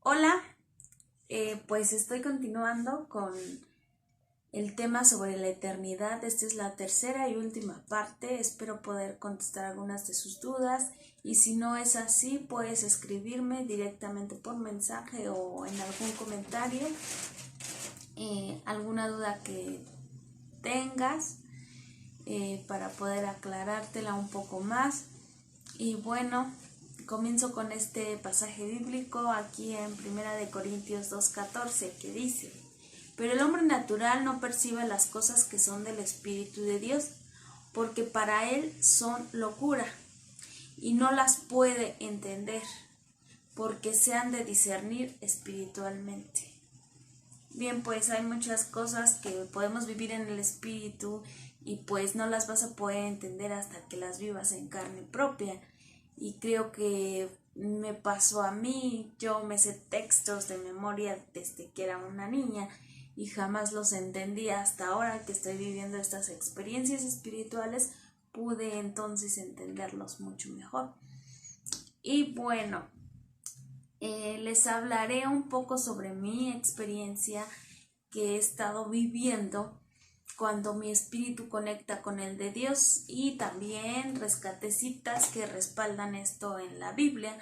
Hola, pues estoy continuando con el tema sobre la eternidad. Esta es la tercera y última parte. Espero poder contestar algunas de sus dudas y si no es así, puedes escribirme directamente por mensaje o en algún comentario alguna duda que tengas para poder aclarártela un poco más. Y bueno, comienzo con este pasaje bíblico aquí en 1 Corintios 2:14 que dice: pero el hombre natural no percibe las cosas que son del Espíritu de Dios, porque para él son locura, y no las puede entender, porque se han de discernir espiritualmente. Bien, pues hay muchas cosas que podemos vivir en el Espíritu y pues no las vas a poder entender hasta que las vivas en carne propia. Y creo que me pasó a mí. Yo me sé textos de memoria desde que era una niña y jamás los entendí. Hasta ahora que estoy viviendo estas experiencias espirituales, pude entonces entenderlos mucho mejor. Y bueno, les hablaré un poco sobre mi experiencia que he estado viviendo cuando mi espíritu conecta con el de Dios, y también rescatecitas que respaldan esto en la Biblia.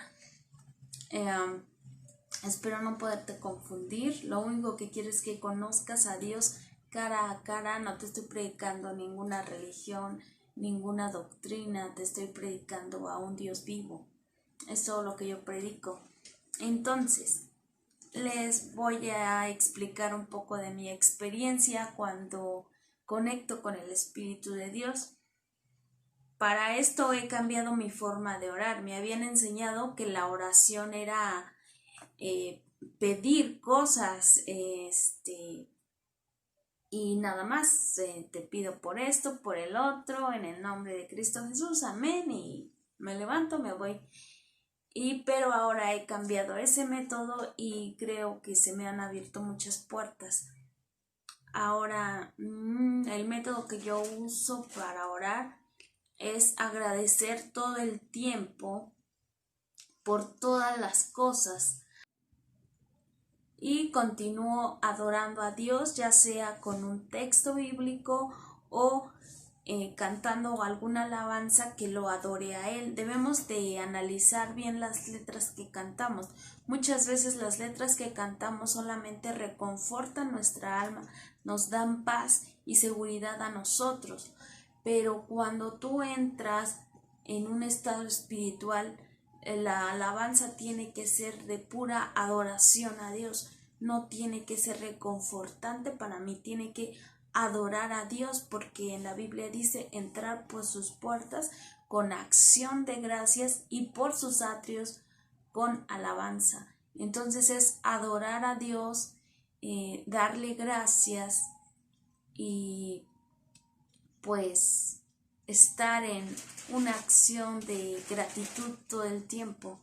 Espero no poderte confundir. Lo único que quiero es que conozcas a Dios cara a cara. No te estoy predicando ninguna religión, ninguna doctrina. Te estoy predicando a un Dios vivo. Es todo lo que yo predico. Entonces, les voy a explicar un poco de mi experiencia cuando conecto con el Espíritu de Dios. Para esto he cambiado mi forma de orar. Me habían enseñado que la oración era pedir cosas, y nada más. Te pido por esto, por el otro, en el nombre de Cristo Jesús, amén, y me levanto, me voy. Pero ahora he cambiado ese método y creo que se me han abierto muchas puertas. Ahora, el método que yo uso para orar es agradecer todo el tiempo por todas las cosas y continúo adorando a Dios, ya sea con un texto bíblico o cantando alguna alabanza que lo adore a Él. Debemos de analizar bien las letras que cantamos. Muchas veces las letras que cantamos solamente reconfortan nuestra alma, nos dan paz y seguridad a nosotros, pero cuando tú entras en un estado espiritual, la alabanza tiene que ser de pura adoración a Dios, no tiene que ser reconfortante para mí, tiene que adorar a Dios, porque en la Biblia dice entrar por sus puertas con acción de gracias y por sus atrios con alabanza. Entonces es adorar a Dios, darle gracias y pues estar en una acción de gratitud todo el tiempo.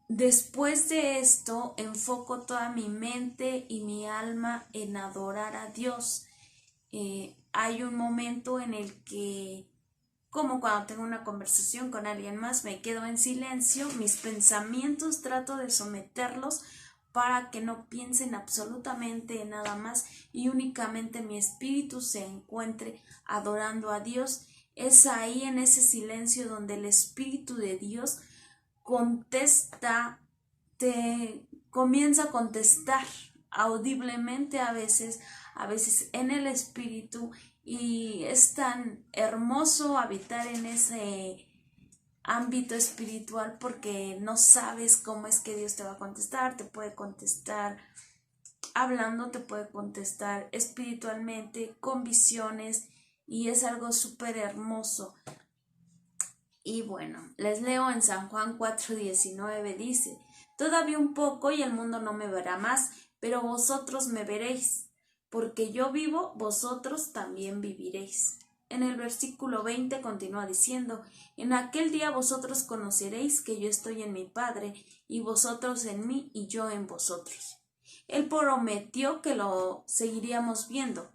Después de esto, enfoco toda mi mente y mi alma en adorar a Dios. Hay un momento en el que, como cuando tengo una conversación con alguien más, me quedo en silencio, mis pensamientos trato de someterlos para que no piensen absolutamente en nada más y únicamente mi espíritu se encuentre adorando a Dios. Es ahí, en ese silencio, donde el Espíritu de Dios contesta, te comienza a contestar audiblemente, a veces en el espíritu, y es tan hermoso habitar en ese ámbito espiritual porque no sabes cómo es que Dios te va a contestar. Te puede contestar hablando, te puede contestar espiritualmente, con visiones, y es algo súper hermoso. Y bueno, les leo en San Juan 4:19, dice: todavía un poco y el mundo no me verá más, pero vosotros me veréis, porque yo vivo, vosotros también viviréis. En el versículo 20 continúa diciendo: en aquel día vosotros conoceréis que yo estoy en mi Padre, y vosotros en mí, y yo en vosotros. Él prometió que lo seguiríamos viendo.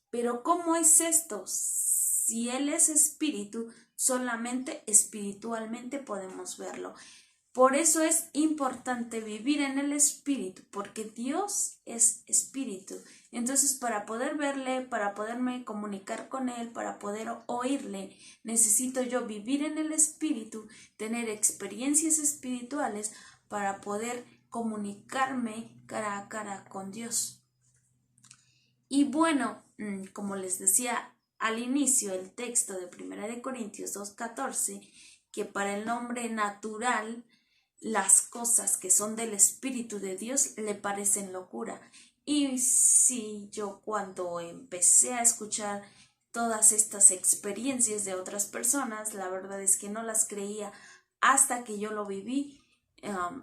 Pero ¿cómo es esto? Si Él es espíritu, solamente espiritualmente podemos verlo. Por eso es importante vivir en el Espíritu, porque Dios es Espíritu. Entonces, para poder verle, para poderme comunicar con Él, para poder oírle, necesito yo vivir en el Espíritu, tener experiencias espirituales para poder comunicarme cara a cara con Dios. Y bueno, como les decía al inicio, el texto de 1 Corintios 2:14, que para el hombre natural las cosas que son del Espíritu de Dios le parecen locura. Y si yo cuando empecé a escuchar todas estas experiencias de otras personas, la verdad es que no las creía hasta que yo lo viví,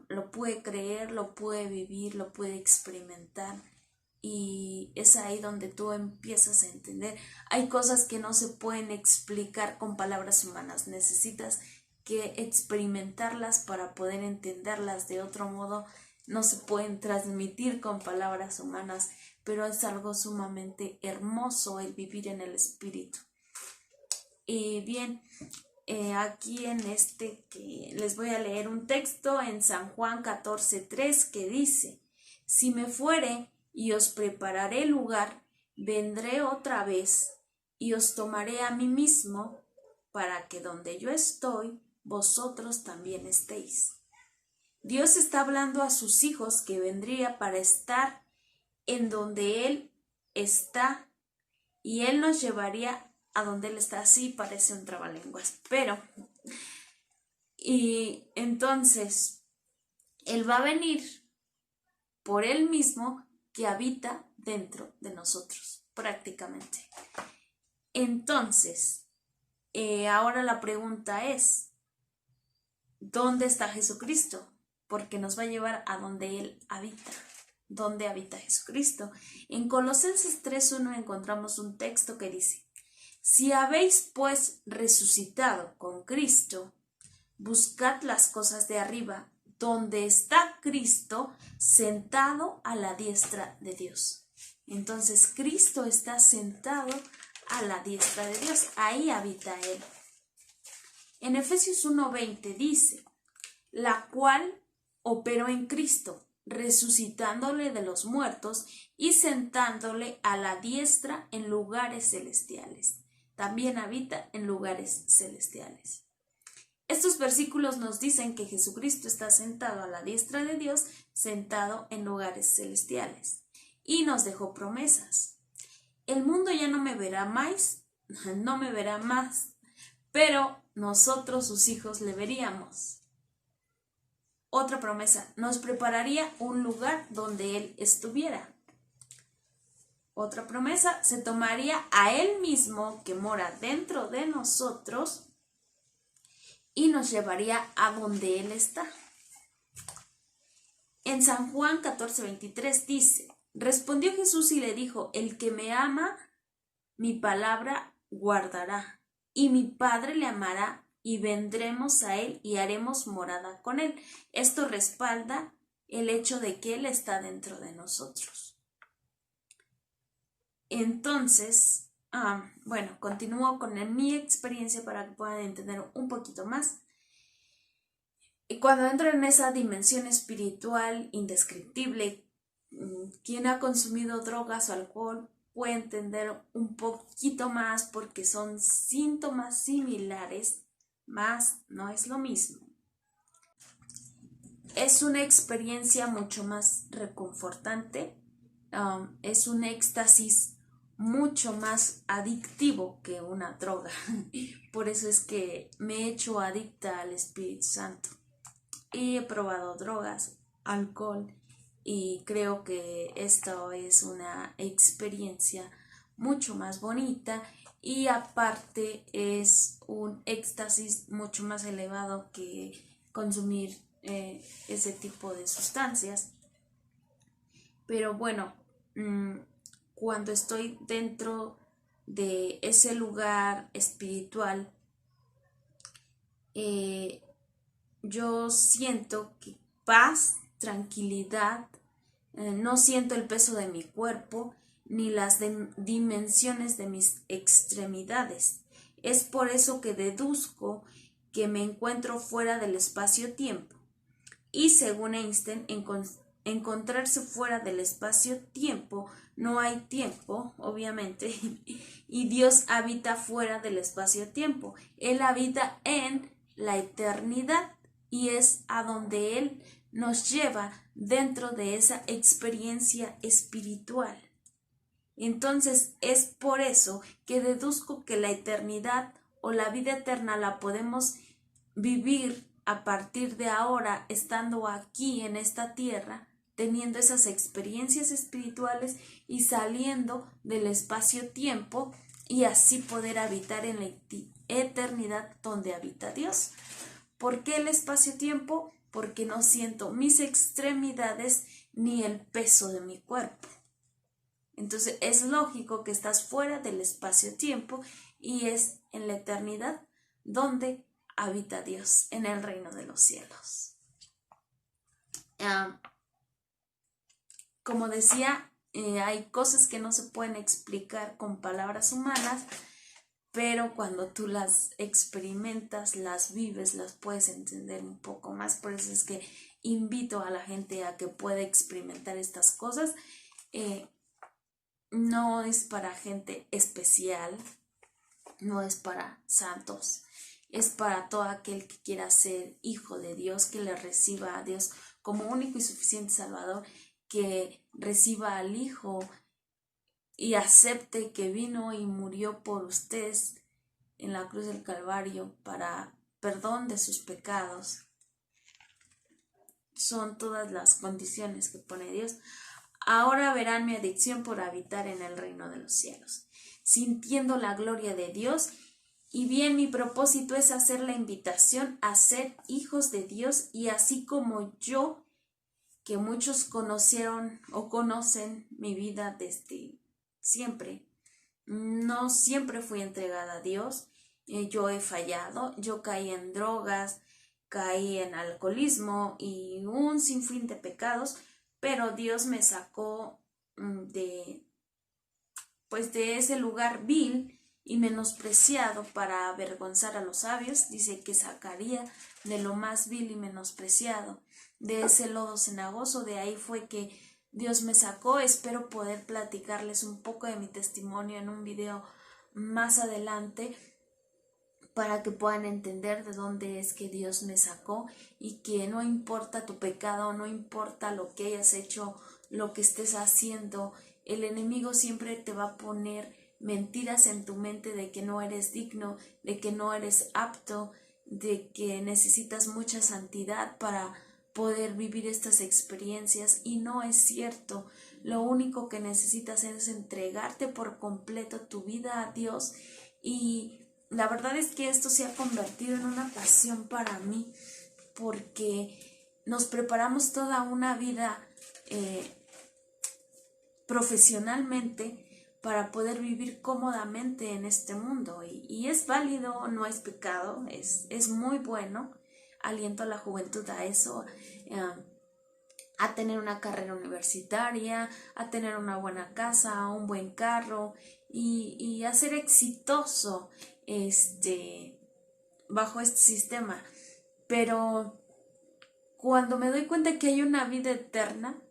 lo pude creer, lo pude vivir, lo pude experimentar. Y es ahí donde tú empiezas a entender. Hay cosas que no se pueden explicar con palabras humanas. Necesitas que experimentarlas para poder entenderlas. De otro modo, no se pueden transmitir con palabras humanas, pero es algo sumamente hermoso el vivir en el Espíritu. Y bien, aquí en que les voy a leer un texto en San Juan 14:3 que dice: si me fuere y os prepararé lugar, vendré otra vez y os tomaré a mí mismo, para que donde yo estoy, vosotros también estéis. Dios está hablando a sus hijos que vendría para estar en donde Él está, y Él nos llevaría a donde Él está. Así parece un trabalenguas, pero y entonces Él va a venir por Él mismo, que habita dentro de nosotros, prácticamente. Entonces, ahora la pregunta es, ¿dónde está Jesucristo? Porque nos va a llevar a donde Él habita. ¿Dónde habita Jesucristo? En Colosenses 3:1 encontramos un texto que dice: si habéis pues resucitado con Cristo, buscad las cosas de arriba, donde está Cristo sentado a la diestra de Dios. Entonces Cristo está sentado a la diestra de Dios, ahí habita Él. En Efesios 1:20 dice: la cual operó en Cristo, resucitándole de los muertos y sentándole a la diestra en lugares celestiales. También habita en lugares celestiales. Estos versículos nos dicen que Jesucristo está sentado a la diestra de Dios, sentado en lugares celestiales. Y nos dejó promesas. El mundo ya no me verá más, pero nosotros, sus hijos, le veríamos. Otra promesa: nos prepararía un lugar donde Él estuviera. Otra promesa: se tomaría a Él mismo, que mora dentro de nosotros, y nos llevaría a donde Él está. En San Juan 14:23 dice: respondió Jesús y le dijo: el que me ama, mi palabra guardará, y mi Padre le amará, y vendremos a Él y haremos morada con Él. Esto respalda el hecho de que Él está dentro de nosotros. Entonces, bueno, continúo con mi experiencia para que puedan entender un poquito más. Y cuando entro en esa dimensión espiritual indescriptible, quien ha consumido drogas o alcohol puede entender un poquito más, porque son síntomas similares, más no es lo mismo. Es una experiencia mucho más reconfortante, es un éxtasis mucho más adictivo que una droga. Por eso es que me he hecho adicta al Espíritu Santo. Y he probado drogas, alcohol, y creo que esto es una experiencia mucho más bonita, y aparte es un éxtasis mucho más elevado que consumir ese tipo de sustancias. Pero bueno, cuando estoy dentro de ese lugar espiritual, yo siento que paz, tranquilidad, no siento el peso de mi cuerpo ni las dimensiones de mis extremidades. Es por eso que deduzco que me encuentro fuera del espacio-tiempo. y según Einstein, encontrarse fuera del espacio-tiempo, no hay tiempo, obviamente, y Dios habita fuera del espacio-tiempo. Él habita en la eternidad y es a donde Él nos lleva dentro de esa experiencia espiritual. Entonces es por eso que deduzco que la eternidad o la vida eterna la podemos vivir a partir de ahora, estando aquí en esta tierra, teniendo esas experiencias espirituales y saliendo del espacio-tiempo y así poder habitar en la eternidad donde habita Dios. ¿Por qué el espacio-tiempo? Porque no siento mis extremidades ni el peso de mi cuerpo. Entonces es lógico que estás fuera del espacio-tiempo y es en la eternidad donde habita Dios, en el reino de los cielos. Como decía, hay cosas que no se pueden explicar con palabras humanas, pero cuando tú las experimentas, las vives, las puedes entender un poco más. Por eso es que invito a la gente a que pueda experimentar estas cosas. No es para gente especial, no es para santos, es para todo aquel que quiera ser hijo de Dios, que le reciba a Dios como único y suficiente Salvador, que reciba al Hijo y acepte que vino y murió por ustedes en la cruz del Calvario para perdón de sus pecados. Son todas las condiciones que pone Dios. Ahora verán mi adicción por habitar en el reino de los cielos, sintiendo la gloria de Dios. Y bien, mi propósito es hacer la invitación a ser hijos de Dios, y así como yo, que muchos conocieron o conocen mi vida desde siempre, no siempre fui entregada a Dios. Yo he fallado, yo caí en drogas, caí en alcoholismo y un sinfín de pecados, pero Dios me sacó de ese lugar vil y menospreciado para avergonzar a los sabios. Dice que sacaría de lo más vil y menospreciado, de ese lodo cenagoso. De ahí fue que Dios me sacó. Espero poder platicarles un poco de mi testimonio en un video más adelante, para que puedan entender de dónde es que Dios me sacó, y que no importa tu pecado, no importa lo que hayas hecho, lo que estés haciendo, el enemigo siempre te va a poner mentiras en tu mente de que no eres digno, de que no eres apto, de que necesitas mucha santidad para poder vivir estas experiencias, y no es cierto. Lo único que necesitas es entregarte por completo tu vida a Dios, y la verdad es que esto se ha convertido en una pasión para mí, porque nos preparamos toda una vida profesionalmente para poder vivir cómodamente en este mundo, y es válido, no es pecado, es muy bueno. Aliento a la juventud a eso, a tener una carrera universitaria, a tener una buena casa, un buen carro, y a ser exitoso bajo este sistema. Pero cuando me doy cuenta que hay una vida eterna,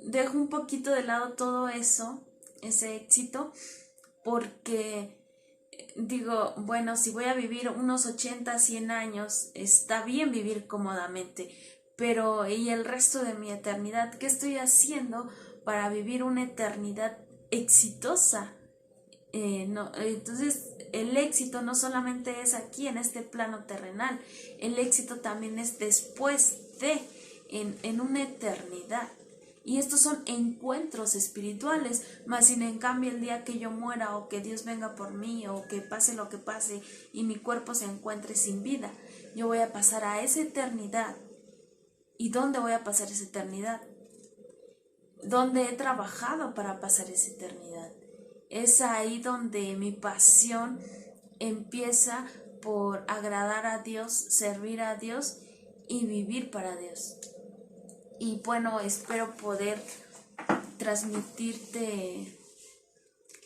dejo un poquito de lado todo eso, ese éxito, porque digo, bueno, si voy a vivir unos 80, 100 años, está bien vivir cómodamente, pero ¿y el resto de mi eternidad? ¿Qué estoy haciendo para vivir una eternidad exitosa? No, entonces el éxito no solamente es aquí en este plano terrenal, el éxito también es después en una eternidad. Y estos son encuentros espirituales, más sin en cambio el día que yo muera, o que Dios venga por mí, o que pase lo que pase y mi cuerpo se encuentre sin vida, yo voy a pasar a esa eternidad. ¿Y dónde voy a pasar esa eternidad? ¿Dónde he trabajado para pasar esa eternidad? Es ahí donde mi pasión empieza por agradar a Dios, servir a Dios y vivir para Dios. Y bueno, espero poder transmitirte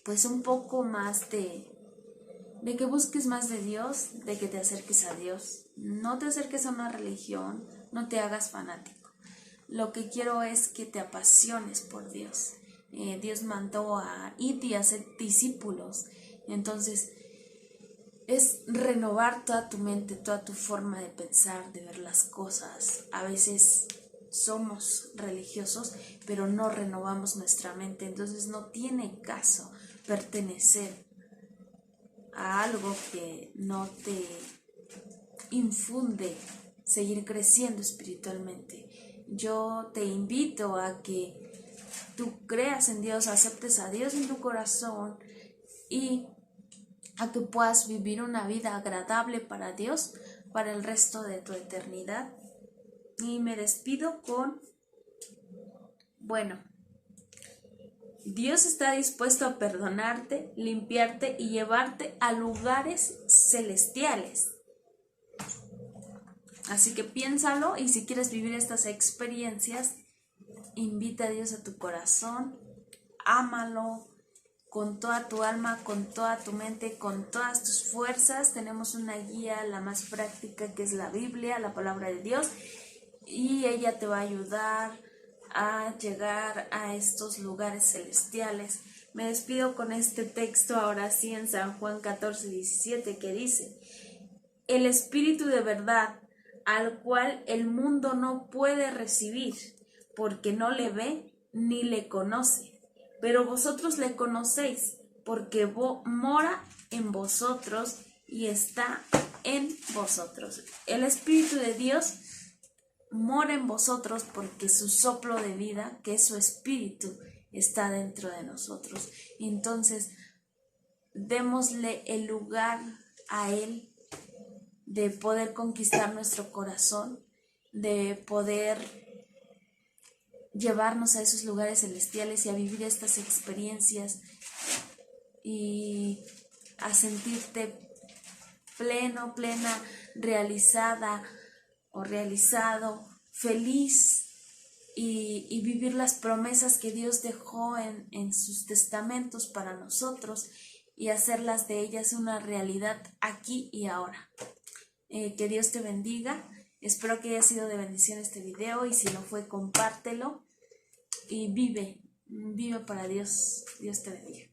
pues un poco más de de que busques más de Dios, de que te acerques a Dios. No te acerques a una religión, no te hagas fanático. Lo que quiero es que te apasiones por Dios. Dios mandó a ir y a hacer discípulos. Entonces, es renovar toda tu mente, toda tu forma de pensar, de ver las cosas. A veces somos religiosos, pero no renovamos nuestra mente. Entonces no tiene caso pertenecer a algo que no te infunde seguir creciendo espiritualmente. Yo te invito a que tú creas en Dios, aceptes a Dios en tu corazón y a que puedas vivir una vida agradable para Dios para el resto de tu eternidad. Y me despido con, bueno, Dios está dispuesto a perdonarte, limpiarte y llevarte a lugares celestiales. Así que piénsalo, y si quieres vivir estas experiencias, invita a Dios a tu corazón, ámalo con toda tu alma, con toda tu mente, con todas tus fuerzas. Tenemos una guía, la más práctica, que es la Biblia, la palabra de Dios, y ella te va a ayudar a llegar a estos lugares celestiales. Me despido con este texto ahora sí en San Juan 14:17, que dice: el Espíritu de verdad, al cual el mundo no puede recibir, porque no le ve ni le conoce, pero vosotros le conocéis, porque mora en vosotros y está en vosotros. El Espíritu de Dios mora en vosotros porque su soplo de vida, que es su Espíritu, está dentro de nosotros. Entonces, démosle el lugar a Él de poder conquistar nuestro corazón, de poder llevarnos a esos lugares celestiales y a vivir estas experiencias y a sentirte pleno, plena, realizada o realizado, feliz, y vivir las promesas que Dios dejó en sus testamentos para nosotros y hacerlas de ellas una realidad aquí y ahora. Que Dios te bendiga. Espero que haya sido de bendición este video, y si no fue, compártelo y vive para Dios. Dios te bendiga.